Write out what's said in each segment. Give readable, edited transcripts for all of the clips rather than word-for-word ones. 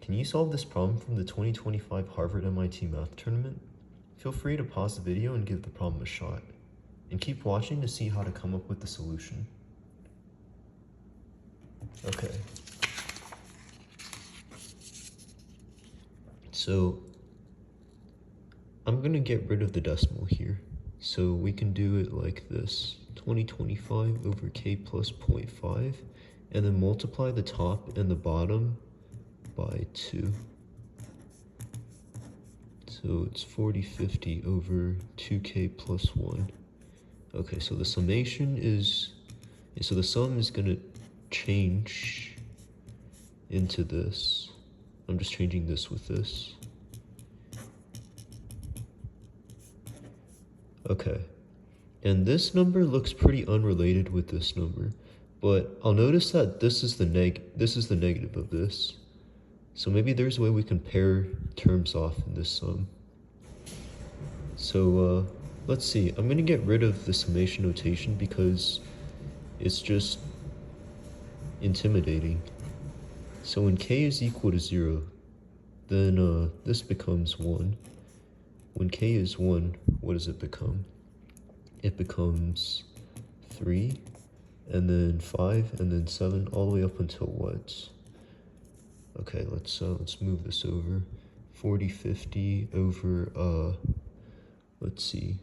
Can you solve this problem from the 2025 Harvard-MIT Math Tournament? Feel free to pause the video and give the problem a shot. And keep watching to see how to come up with the solution. Okay. So, I'm going to get rid of the decimal here. So we can do it like this. 2025 over k plus 0.5, and then multiply the top and the bottom by 2. So it's 4050 over 2k plus 1. Okay, so the summation is, so the sum is going to change into this. I'm just changing this with this. Okay, and this number looks pretty unrelated with this number, but I'll notice that this is the negative of this. So maybe there's a way we can pair terms off in this sum. So let's see, I'm going to get rid of the summation notation because it's just intimidating. So when k is equal to 0, then this becomes 1. When k is 1, what does it become? It becomes 3, and then 5, and then 7, all the way up until what? Okay, let's move this over. 4050 over, let's see.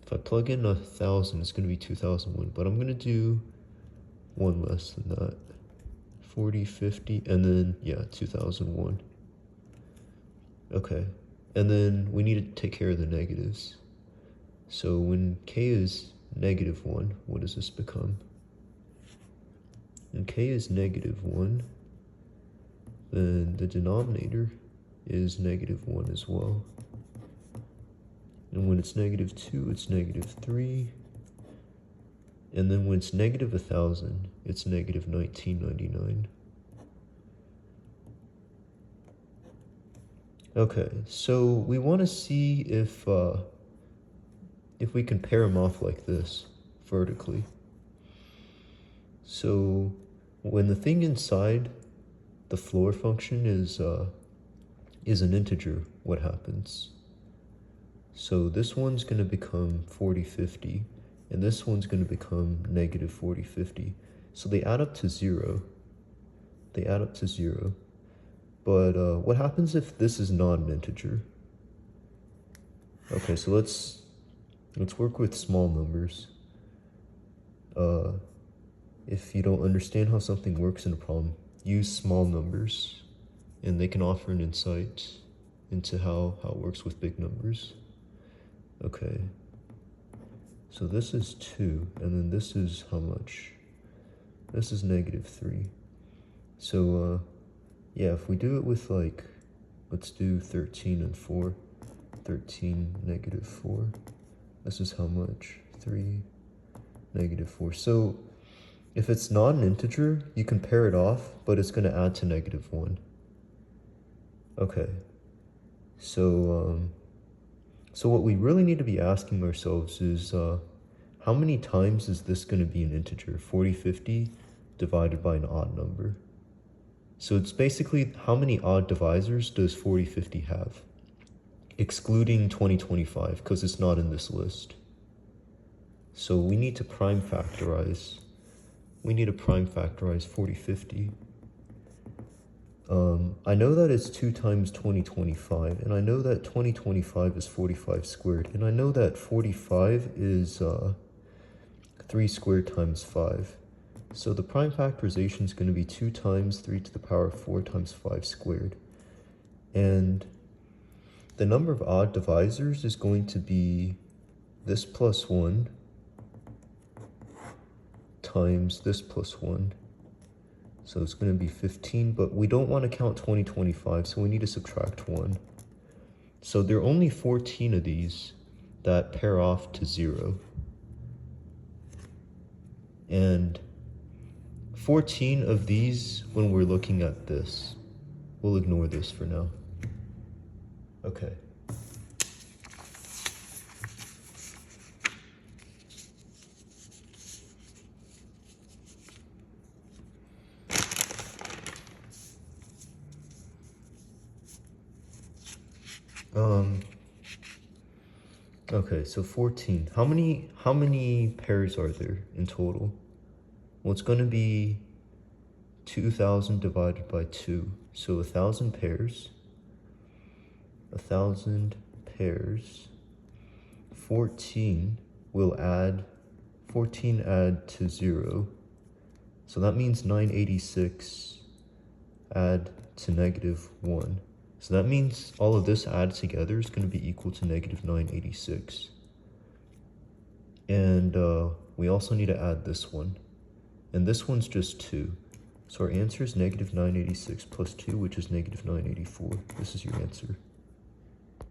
If I plug in 1,000, it's going to be 2001, but I'm going to do one less than that. 4050, and then, yeah, 2001. Okay, and then we need to take care of the negatives. So when k is -1, what does this become? When k is -1, then the denominator is -1 as well. And when it's -2, it's -3. And then when it's -1,000, it's -1999. Okay, so we want to see if we can pair them off like this, vertically. So when the thing inside the floor function is an integer, what happens? So this one's going to become 4050, and this one's going to become -4050. So they add up to 0. They add up to 0. But what happens if this is not an integer? Okay, so let's work with small numbers. If you don't understand how something works in a problem, use small numbers, and they can offer an insight into how it works with big numbers. Okay, so this is 2, and then this is how much? This is -3. So, yeah, if we do it with, like, let's do 13 and 4. 13, -4. This is how much? 3, -4. So if it's not an integer, you can pair it off, but it's going to add to -1. Okay. So what we really need to be asking ourselves is, how many times is this going to be an integer? 4050 divided by an odd number. So it's basically how many odd divisors does 4050 have? Excluding 2025, because it's not in this list. So we need to prime factorize. We need to prime factorize 4050. I know that it's 2 times 2025, and I know that 2025 is 45 squared, and I know that 45 is 3 squared times 5. So the prime factorization is going to be 2 times 3 to the power of 4 times 5 squared. And the number of odd divisors is going to be this plus 1 times this plus 1. So it's going to be 15, but we don't want to count 2025, so we need to subtract 1. So there are only 14 of these that pair off to 0. And 14 of these when we're looking at this. We'll ignore this for now. Okay. Okay, so 14. How many pairs are there in total? Well, it's going to be 2,000 divided by 2. So 1,000 pairs. 1,000 pairs. 14 will add 14 add to 0. So that means 986 add to -1. So that means all of this added together is going to be equal to -986. And we also need to add this one. And this one's just 2. So our answer is -986 plus 2, which is -984. This is your answer.